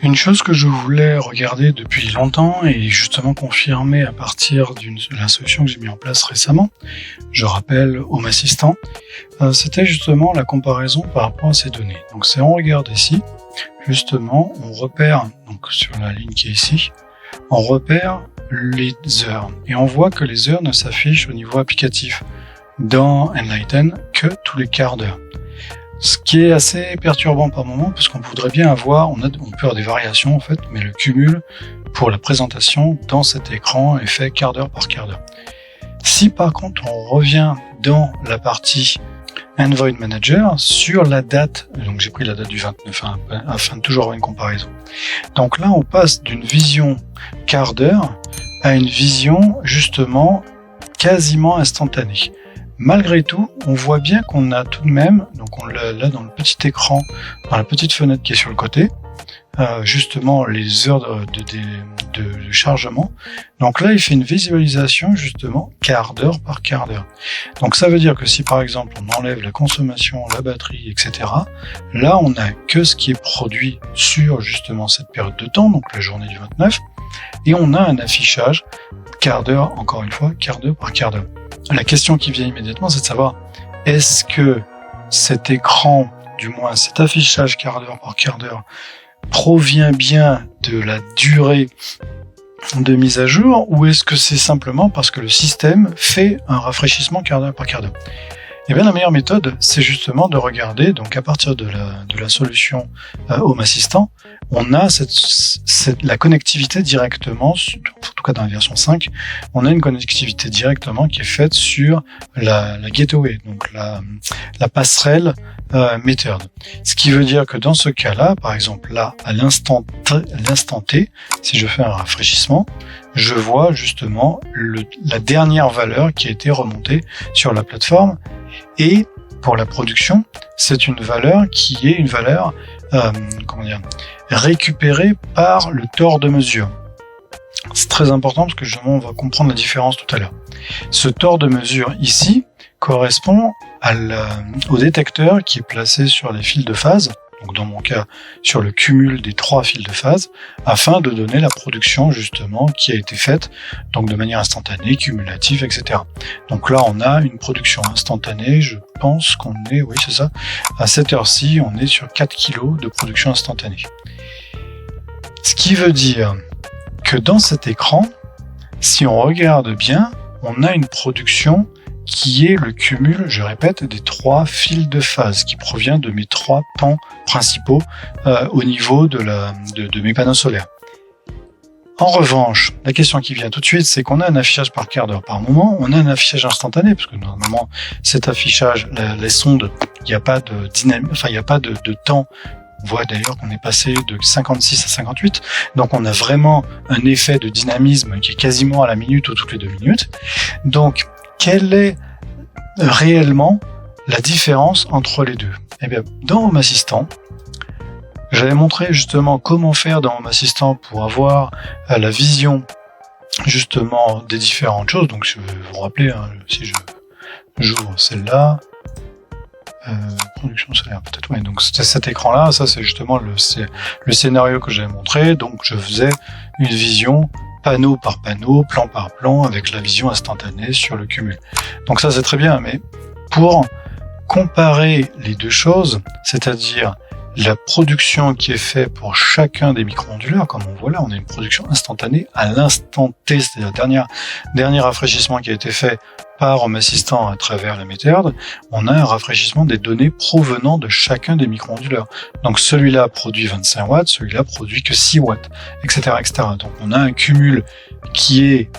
Une chose que je voulais regarder depuis longtemps et justement confirmer à partir de la solution que j'ai mis en place récemment, je rappelle Home Assistant, c'était justement la comparaison par rapport à ces données. Donc si on regarde ici, justement, on repère, donc sur la ligne qui est ici, on repère les heures. Et on voit que les heures ne s'affichent au niveau applicatif dans Enlighten que tous les quarts d'heure. Ce qui est assez perturbant par moment, parce qu'on voudrait bien avoir, on peut avoir des variations en fait, mais le cumul pour la présentation dans cet écran est fait quart d'heure par quart d'heure. Si par contre on revient dans la partie Envoy Manager sur la date, donc j'ai pris la date du 29 afin de toujours avoir une comparaison. Donc là on passe d'une vision quart d'heure à une vision justement quasiment instantanée. Malgré tout, on voit bien qu'on a tout de même, donc on l'a là dans le petit écran, dans la petite fenêtre qui est sur le côté, justement les heures de chargement. Donc là, il fait une visualisation justement quart d'heure par quart d'heure. Donc ça veut dire que si par exemple on enlève la consommation, la batterie, etc., là on n'a que ce qui est produit sur justement cette période de temps, donc la journée du 29, et on a un affichage quart d'heure, encore une fois, quart d'heure par quart d'heure. La question qui vient immédiatement, c'est de savoir, est-ce que cet écran, du moins cet affichage quart d'heure par quart d'heure, provient bien de la durée de mise à jour, ou est-ce que c'est simplement parce que le système fait un rafraîchissement quart d'heure par quart d'heure? Eh bien, la meilleure méthode, c'est justement de regarder, donc à partir de la solution Home Assistant, on a la connectivité directement, en tout cas dans la version 5, on a une connectivité directement qui est faite sur la gateway, donc la passerelle Metered. Ce qui veut dire que dans ce cas-là, par exemple là, à l'instant T, si je fais un rafraîchissement, je vois justement la dernière valeur qui a été remontée sur la plateforme. Et pour la production, c'est une valeur qui est une valeur récupérée par le tort de mesure. C'est très important parce que justement on va comprendre la différence tout à l'heure. Ce tort de mesure ici correspond au détecteur qui est placé sur les fils de phase, donc dans mon cas sur le cumul des 3 fils de phase, afin de donner la production justement qui a été faite, donc de manière instantanée, cumulative, etc. Donc là on a une production instantanée, je pense qu'on est, oui c'est ça, à cette heure-ci on est sur 4 kg de production instantanée. Ce qui veut dire que dans cet écran, si on regarde bien, on a une production qui est le cumul, je répète, des 3 fils de phase qui provient de mes 3 pans principaux au niveau de mes panneaux solaires. En revanche, la question qui vient tout de suite, c'est qu'on a un affichage par quart d'heure par moment, on a un affichage instantané, parce que normalement, cet affichage, les sondes, il n'y a pas de dynamique, enfin, il n'y a pas de temps. On voit d'ailleurs qu'on est passé de 56 à 58, donc on a vraiment un effet de dynamisme qui est quasiment à la minute ou toutes les 2 minutes. Donc, quelle est réellement la différence entre les deux? Eh bien, dans Home Assistant, j'avais montré justement comment faire dans Home Assistant pour avoir la vision justement des différentes choses. Donc, je vais vous rappeler, si j'ouvre celle-là, production solaire peut-être, ouais, donc c'était cet écran-là, ça c'est justement le scénario que j'avais montré, donc je faisais une vision panneau par panneau, plan par plan, avec la vision instantanée sur le cumul. Donc ça c'est très bien, mais pour comparer les deux choses, c'est-à-dire la production qui est faite pour chacun des micro-onduleurs, comme on voit là, on a une production instantanée à l'instant T, c'est-à-dire dernier rafraîchissement qui a été fait par Home Assistant à travers la Metered, on a un rafraîchissement des données provenant de chacun des micro-onduleurs. Donc celui-là produit 25 watts, celui-là produit que 6 watts, etc., etc. Donc on a un cumul qui est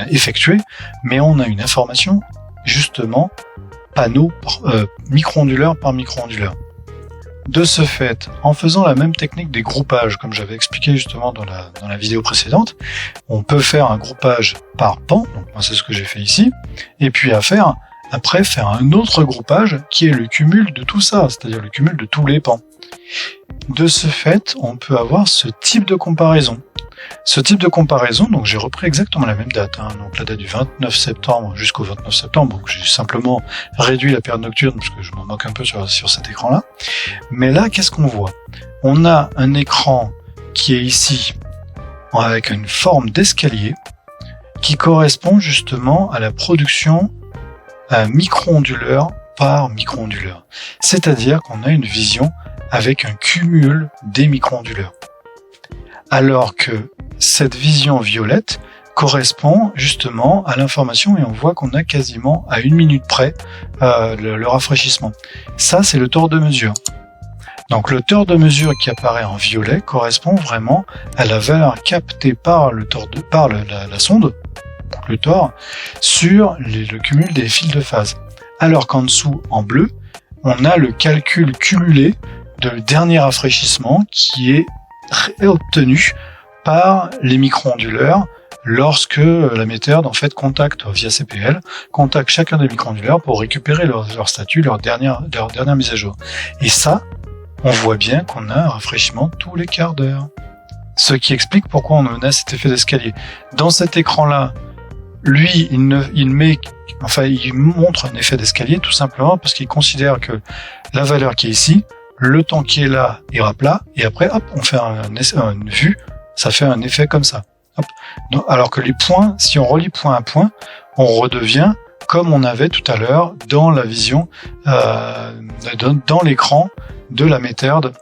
effectué, mais on a une information justement micro-onduleur par micro-onduleur. De ce fait, en faisant la même technique des groupages, comme j'avais expliqué justement dans la vidéo précédente, on peut faire un groupage par pan, donc moi c'est ce que j'ai fait ici, et puis après faire un autre groupage qui est le cumul de tout ça, c'est-à-dire le cumul de tous les pans. De ce fait, on peut avoir ce type de comparaison. Ce type de comparaison, donc j'ai repris exactement la même date, donc la date du 29 septembre jusqu'au 29 septembre, donc j'ai simplement réduit la période nocturne parce que je m'en moque un peu sur cet écran-là. Mais là, qu'est-ce qu'on voit? On a un écran qui est ici avec une forme d'escalier qui correspond justement à la production micro-onduleur par micro-onduleur. C'est-à-dire qu'on a une vision avec un cumul des micro-onduleurs. Alors que cette vision violette correspond justement à l'information et on voit qu'on a quasiment à 1 minute près le rafraîchissement. Ça, c'est le tort de mesure. Donc le tort de mesure qui apparaît en violet correspond vraiment à la valeur captée par la sonde, le tort, sur le cumul des fils de phase. Alors qu'en dessous, en bleu, on a le calcul cumulé de dernier rafraîchissement qui est obtenu par les micro-onduleurs lorsque la méthode en fait contacte via CPL, contacte chacun des micro-onduleurs pour récupérer leur statut, leur dernière mise à jour. Et ça, on voit bien qu'on a un rafraîchissement tous les quarts d'heure. Ce qui explique pourquoi on a cet effet d'escalier. Dans cet écran-là, lui, il montre un effet d'escalier tout simplement parce qu'il considère que la valeur qui est ici, le temps qui est là ira plat, et après, hop, on fait une vue, ça fait un effet comme ça. Hop. Donc, alors que les points, si on relie point à point, on redevient comme on avait tout à l'heure dans la vision, dans l'écran de la méthode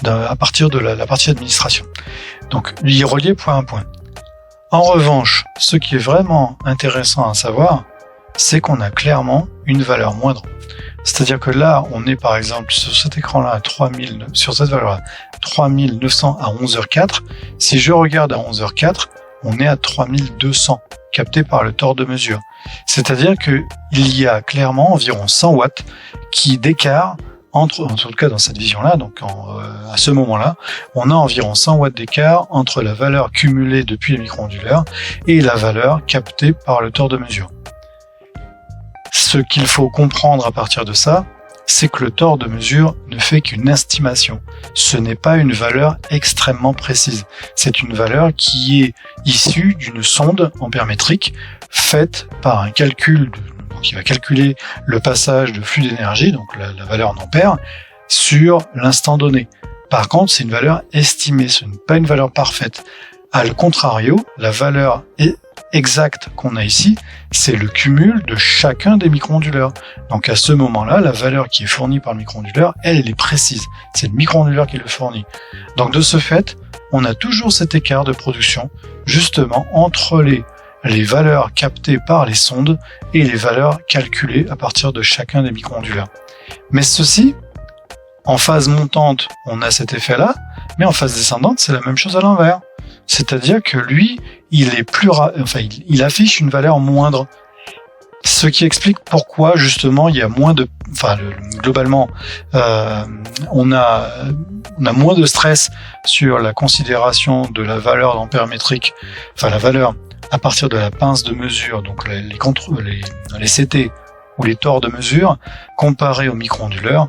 à partir de la partie administration. Donc, il est relié point à point. En revanche, ce qui est vraiment intéressant à savoir, c'est qu'on a clairement une valeur moindre. C'est-à-dire que là, on est par exemple sur cet écran-là sur cette valeur-là, 3900 à 11h04. Si je regarde à 11h04, on est à 3200, capté par le tort de mesure. C'est-à-dire qu'il y a clairement environ 100 watts d'écart en tout cas dans cette vision-là, donc à ce moment-là, on a environ 100 watts d'écart entre la valeur cumulée depuis les micro-onduleurs et la valeur captée par le tort de mesure. Ce qu'il faut comprendre à partir de ça, c'est que le tort de mesure ne fait qu'une estimation. Ce n'est pas une valeur extrêmement précise. C'est une valeur qui est issue d'une sonde ampère-métrique faite par un calcul qui va calculer le passage de flux d'énergie, donc la valeur en ampères, sur l'instant donné. Par contre, c'est une valeur estimée, ce n'est pas une valeur parfaite. À le contrario, la valeur exacte qu'on a ici, c'est le cumul de chacun des micro-onduleurs. Donc à ce moment-là, la valeur qui est fournie par le micro-onduleur, elle est précise. C'est le micro-onduleur qui le fournit. Donc de ce fait, on a toujours cet écart de production, justement, entre les valeurs captées par les sondes et les valeurs calculées à partir de chacun des micro-onduleurs. Mais ceci, en phase montante, on a cet effet-là, mais en phase descendante, c'est la même chose à l'envers. C'est-à-dire que lui, il affiche une valeur moindre. Ce qui explique pourquoi, justement, il y a moins de... globalement, on a moins de stress sur la considération de la valeur d'ampère métrique, la valeur à partir de la pince de mesure, donc les CT ou les torts de mesure, comparé aux micro-onduleurs,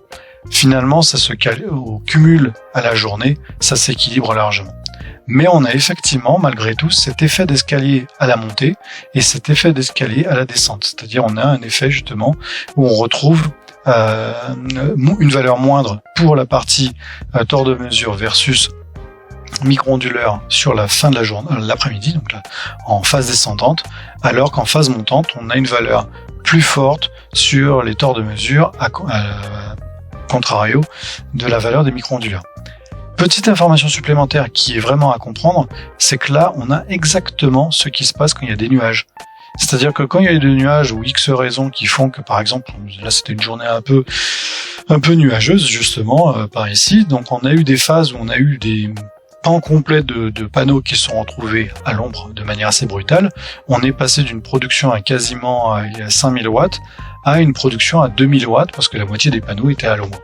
finalement, ça se cumule à la journée, ça s'équilibre largement. Mais on a effectivement, malgré tout, cet effet d'escalier à la montée et cet effet d'escalier à la descente. C'est-à-dire, on a un effet, justement, où on retrouve une valeur moindre pour la partie tort de mesure versus micro-onduleur sur la fin de la journée, l'après-midi, donc là, en phase descendante, alors qu'en phase montante, on a une valeur plus forte sur les torts de mesure, à contrario de la valeur des micro-onduleurs. Petite information supplémentaire qui est vraiment à comprendre, c'est que là, on a exactement ce qui se passe quand il y a des nuages. C'est-à-dire que quand il y a des nuages ou X raisons qui font que, par exemple, là c'était une journée un peu nuageuse, justement, par ici, donc on a eu des phases où on a eu des pans complets de panneaux qui sont retrouvés à l'ombre de manière assez brutale. On est passé d'une production à quasiment à 5000 watts à une production à 2000 watts parce que la moitié des panneaux étaient à l'ombre.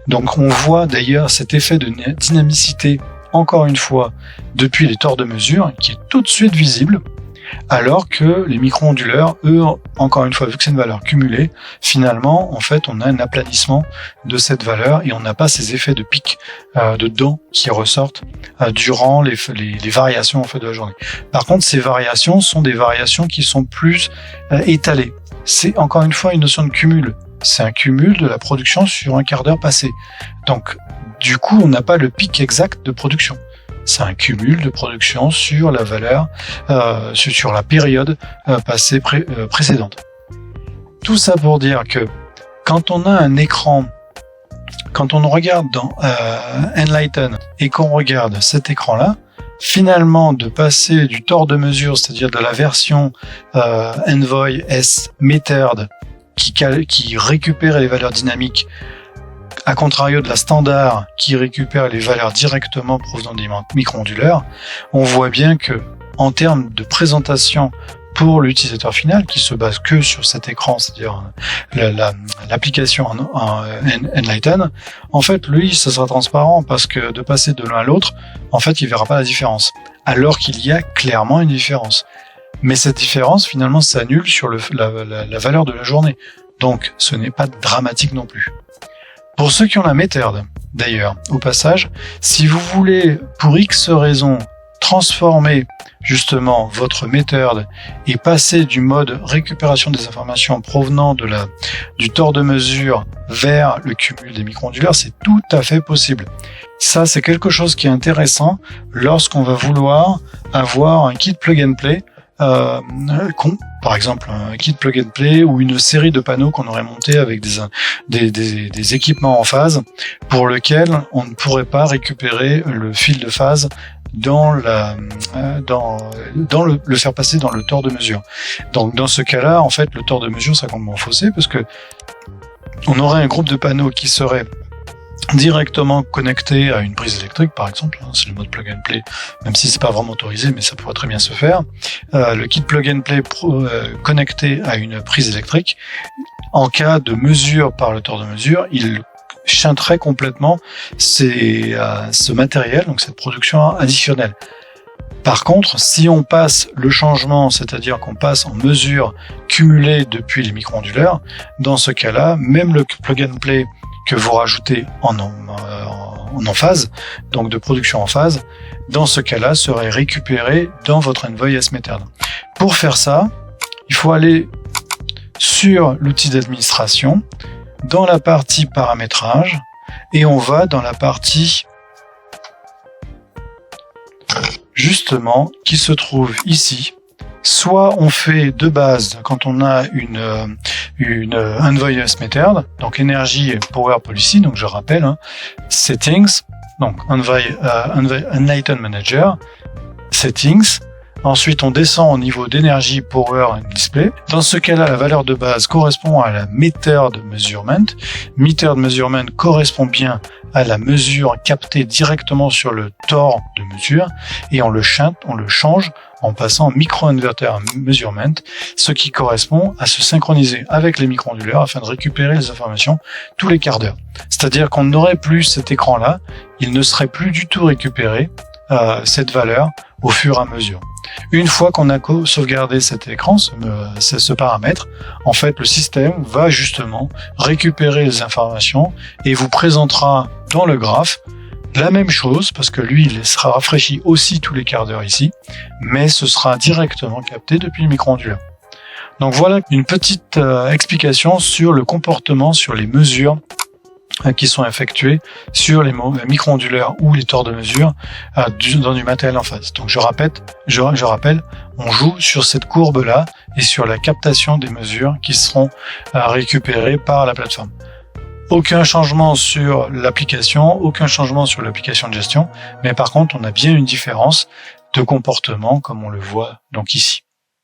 Donc on voit d'ailleurs cet effet de dynamicité, encore une fois, depuis les torts de mesure, qui est tout de suite visible, alors que les micro-onduleurs, eux, encore une fois, vu que c'est une valeur cumulée, finalement, en fait, on a un aplanissement de cette valeur et on n'a pas ces effets de pic de dents qui ressortent durant les variations en fait de la journée. Par contre, ces variations sont des variations qui sont plus étalées. C'est encore une fois une notion de cumul. C'est un cumul de la production sur un quart d'heure passé. Donc, du coup, on n'a pas le pic exact de production. c'est un cumul de production sur la valeur, sur la période passée précédente. Tout ça pour dire que quand on a un écran, quand on regarde dans Enlighten et qu'on regarde cet écran-là, finalement de passer du tort de mesure, c'est-à-dire de la version Envoy S Metered qui récupère les valeurs dynamiques, à contrario de la standard qui récupère les valeurs directement provenant des micro-onduleurs, on voit bien que en termes de présentation pour l'utilisateur final, qui se base que sur cet écran, c'est-à-dire l'application en Enlighten, en fait, lui, ça sera transparent parce que de passer de l'un à l'autre, en fait, il verra pas la différence. Alors qu'il y a clairement une différence. Mais cette différence, finalement, s'annule sur la valeur de la journée. Donc, ce n'est pas dramatique non plus. Pour ceux qui ont la Metered, d'ailleurs, au passage, si vous voulez, pour X raisons, transformer justement votre Metered et passer du mode récupération des informations provenant du tort de mesure vers le cumul des micro-onduleurs, c'est tout à fait possible. Ça, c'est quelque chose qui est intéressant lorsqu'on va vouloir avoir un kit plug and play, par exemple un kit plug and play ou une série de panneaux qu'on aurait monté avec des équipements en phase pour lequel on ne pourrait pas récupérer le fil de phase le faire passer dans le tort de mesure. Donc dans ce cas-là, en fait, le tort de mesure sera complètement faussé parce que on aurait un groupe de panneaux qui serait directement connecté à une prise électrique, par exemple, c'est le mode plug and play, même si c'est pas vraiment autorisé, mais ça pourrait très bien se faire. Le kit plug and play connecté à une prise électrique, en cas de mesure par le tort de mesure, il chanterait complètement ce matériel, donc cette production additionnelle. Par contre, si on passe le changement, c'est-à-dire qu'on passe en mesure cumulée depuis les micro-onduleurs, dans ce cas-là, même le plug and play que vous rajoutez en phase, donc de production en phase, dans ce cas-là, serait récupéré dans votre Envoy S Metered. Pour faire ça, il faut aller sur l'outil d'administration, dans la partie paramétrage, et on va dans la partie justement qui se trouve ici. Soit on fait de base quand on a une Envoy S Metered, donc énergie et power policy, donc je rappelle, settings, donc Enlighten Manager, settings. Ensuite, on descend au niveau d'énergie, power et display. Dans ce cas-là, la valeur de base correspond à la Metered Measurement. Metered Measurement correspond bien à la mesure captée directement sur le tort de mesure et on le change en passant en micro-inverter measurement, ce qui correspond à se synchroniser avec les micro-onduleurs afin de récupérer les informations tous les quarts d'heure. C'est-à-dire qu'on n'aurait plus cet écran-là, il ne serait plus du tout récupéré cette valeur au fur et à mesure. Une fois qu'on a sauvegardé cet écran, ce paramètre, en fait, le système va justement récupérer les informations et vous présentera dans le graphe la même chose, parce que lui, il sera rafraîchi aussi tous les quarts d'heure ici, mais ce sera directement capté depuis le micro-onduleur. Donc voilà une petite explication sur le comportement, sur les mesures qui sont effectuées sur les micro-onduleurs ou les torts de mesure dans du matériel en phase. Donc je rappelle, on joue sur cette courbe-là et sur la captation des mesures qui seront récupérées par la plateforme. Aucun changement sur l'application, aucun changement sur l'application de gestion, mais par contre on a bien une différence de comportement comme on le voit donc ici.